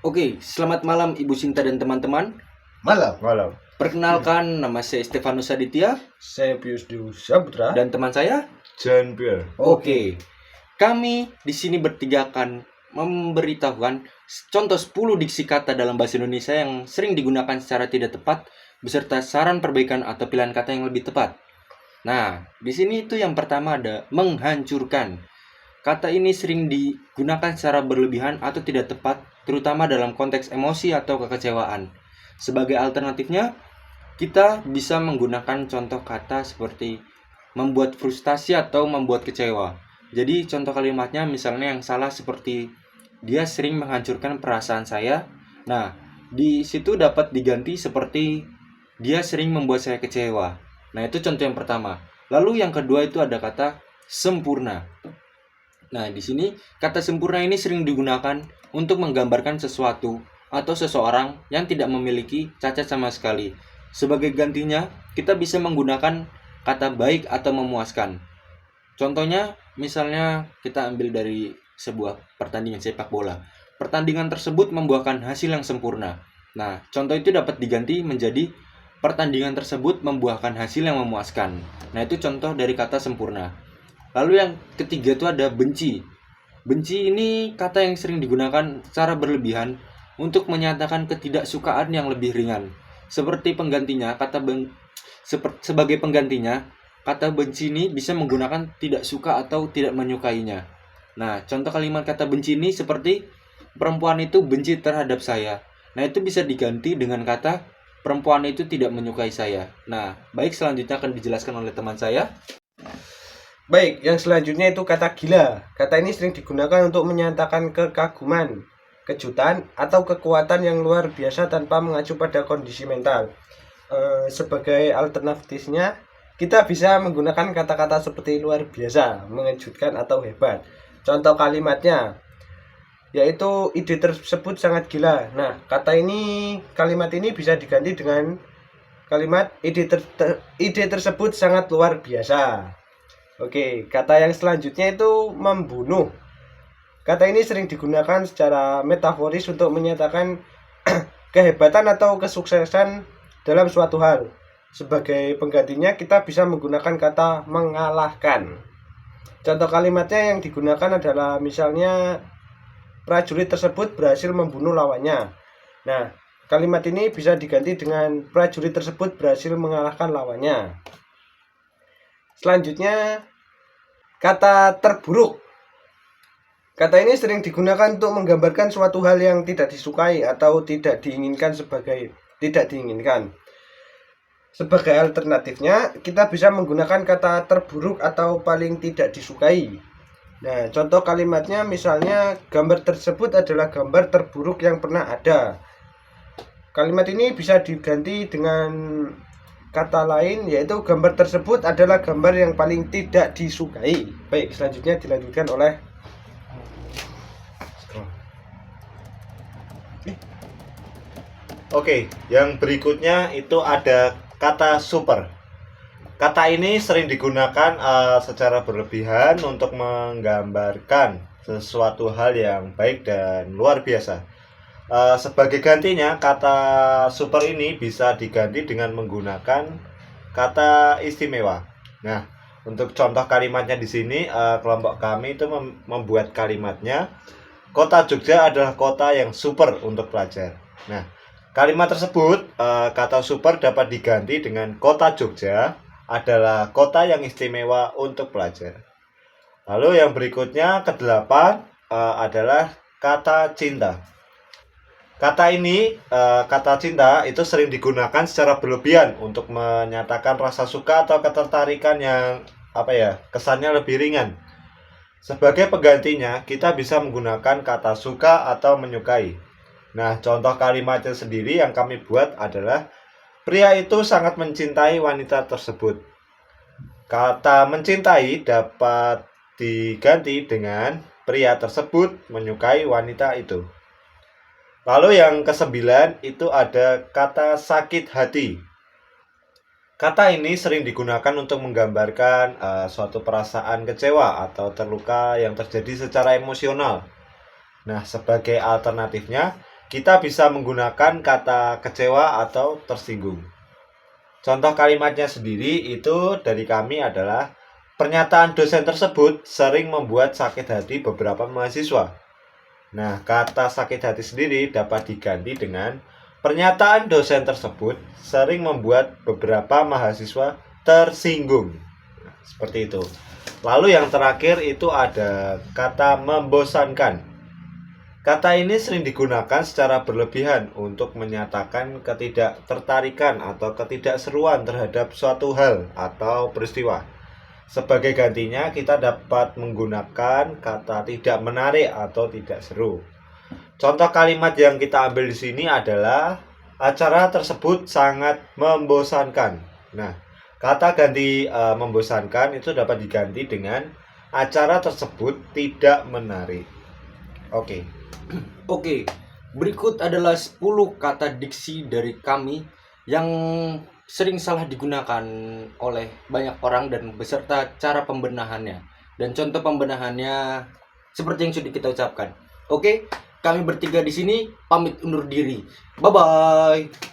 Oke, selamat malam Ibu Sinta dan teman-teman. Malam. Perkenalkan, nama saya Stefanus Aditya Saya Pius Dewi Saputra dan teman saya. John Pierre. Oke, kami di sini bertiga akan memberitahukan contoh 10 diksi kata dalam bahasa Indonesia yang sering digunakan secara tidak tepat beserta saran perbaikan atau pilihan kata yang lebih tepat. Nah, di sini itu yang pertama ada menghancurkan. Kata ini sering digunakan secara berlebihan atau tidak tepat, terutama dalam konteks emosi atau kekecewaan. Sebagai alternatifnya, kita bisa menggunakan contoh kata seperti membuat frustasi atau membuat kecewa. Jadi contoh kalimatnya misalnya yang salah seperti dia sering menghancurkan perasaan saya. Nah, di situ dapat diganti seperti dia sering membuat saya kecewa. Nah, itu contoh yang pertama. Lalu yang kedua itu ada kata sempurna. Nah, di sini kata sempurna ini sering digunakan untuk menggambarkan sesuatu atau seseorang yang tidak memiliki cacat sama sekali. Sebagai gantinya, kita bisa menggunakan kata baik atau memuaskan. Contohnya, misalnya kita ambil dari sebuah pertandingan sepak bola. Pertandingan tersebut membuahkan hasil yang sempurna. Nah, contoh itu dapat diganti menjadi pertandingan tersebut membuahkan hasil yang memuaskan. Nah, itu contoh dari kata sempurna. Lalu yang ketiga itu ada benci. Benci ini kata yang sering digunakan secara berlebihan untuk menyatakan ketidaksukaan yang lebih ringan. Sebagai penggantinya, kata benci ini bisa menggunakan tidak suka atau tidak menyukainya. Nah, contoh kalimat kata benci ini seperti perempuan itu benci terhadap saya. Nah, itu bisa diganti dengan kata perempuan itu tidak menyukai saya. Nah, baik, selanjutnya akan dijelaskan oleh teman saya. Baik, yang selanjutnya itu kata gila. Kata ini sering digunakan untuk menyatakan kekaguman, kejutan, atau kekuatan yang luar biasa tanpa mengacu pada kondisi mental. Sebagai alternatifnya, kita bisa menggunakan kata-kata seperti luar biasa, mengejutkan, atau hebat. Contoh kalimatnya yaitu ide tersebut sangat gila. Nah, kalimat ini bisa diganti dengan kalimat ide tersebut sangat luar biasa. Oke, kata yang selanjutnya itu membunuh. Kata ini sering digunakan secara metaforis untuk menyatakan kehebatan atau kesuksesan dalam suatu hal. Sebagai penggantinya kita bisa menggunakan kata mengalahkan. Contoh kalimatnya yang digunakan adalah misalnya prajurit tersebut berhasil membunuh lawannya. Nah, kalimat ini bisa diganti dengan prajurit tersebut berhasil mengalahkan lawannya. Selanjutnya, kata terburuk. Kata ini sering digunakan untuk menggambarkan suatu hal yang tidak disukai atau tidak diinginkan. Sebagai alternatifnya, kita bisa menggunakan kata terburuk atau paling tidak disukai. Nah, contoh kalimatnya misalnya gambar tersebut adalah gambar terburuk yang pernah ada. Kalimat ini bisa diganti dengan kata lain, yaitu gambar tersebut adalah gambar yang paling tidak disukai. Baik, selanjutnya dilanjutkan oleh Oke, yang berikutnya itu ada kata super. Kata ini sering digunakan secara berlebihan untuk menggambarkan sesuatu hal yang baik dan luar biasa. Sebagai gantinya, kata super ini bisa diganti dengan menggunakan kata istimewa. Nah, untuk contoh kalimatnya di sini, kelompok kami itu membuat kalimatnya, kota Jogja adalah kota yang super untuk pelajar. Nah, kalimat tersebut, kata super dapat diganti dengan kota Jogja adalah kota yang istimewa untuk pelajar. Lalu yang berikutnya, kedelapan, adalah kata cinta. Kata cinta itu sering digunakan secara berlebihan untuk menyatakan rasa suka atau ketertarikan yang kesannya lebih ringan. Sebagai penggantinya, kita bisa menggunakan kata suka atau menyukai. Nah, contoh kalimatnya sendiri yang kami buat adalah pria itu sangat mencintai wanita tersebut. Kata mencintai dapat diganti dengan pria tersebut menyukai wanita itu. Lalu yang kesembilan itu ada kata sakit hati. Kata ini sering digunakan untuk menggambarkan suatu perasaan kecewa atau terluka yang terjadi secara emosional. Nah, sebagai alternatifnya, kita bisa menggunakan kata kecewa atau tersinggung. Contoh kalimatnya sendiri itu dari kami adalah pernyataan dosen tersebut sering membuat sakit hati beberapa mahasiswa. Nah, kata sakit hati sendiri dapat diganti dengan pernyataan dosen tersebut sering membuat beberapa mahasiswa tersinggung. Nah, seperti itu. Lalu yang terakhir itu ada kata membosankan. Kata ini sering digunakan secara berlebihan untuk menyatakan ketidaktertarikan atau ketidakseruan terhadap suatu hal atau peristiwa. Sebagai gantinya, kita dapat menggunakan kata tidak menarik atau tidak seru. Contoh kalimat yang kita ambil di sini adalah acara tersebut sangat membosankan. Nah, kata ganti membosankan itu dapat diganti dengan acara tersebut tidak menarik. Oke. Oke, berikut adalah 10 kata diksi dari kami yang sering salah digunakan oleh banyak orang dan beserta cara pembenahannya. Dan contoh pembenahannya seperti yang sudah kita ucapkan. Oke, kami bertiga di sini pamit undur diri. Bye bye.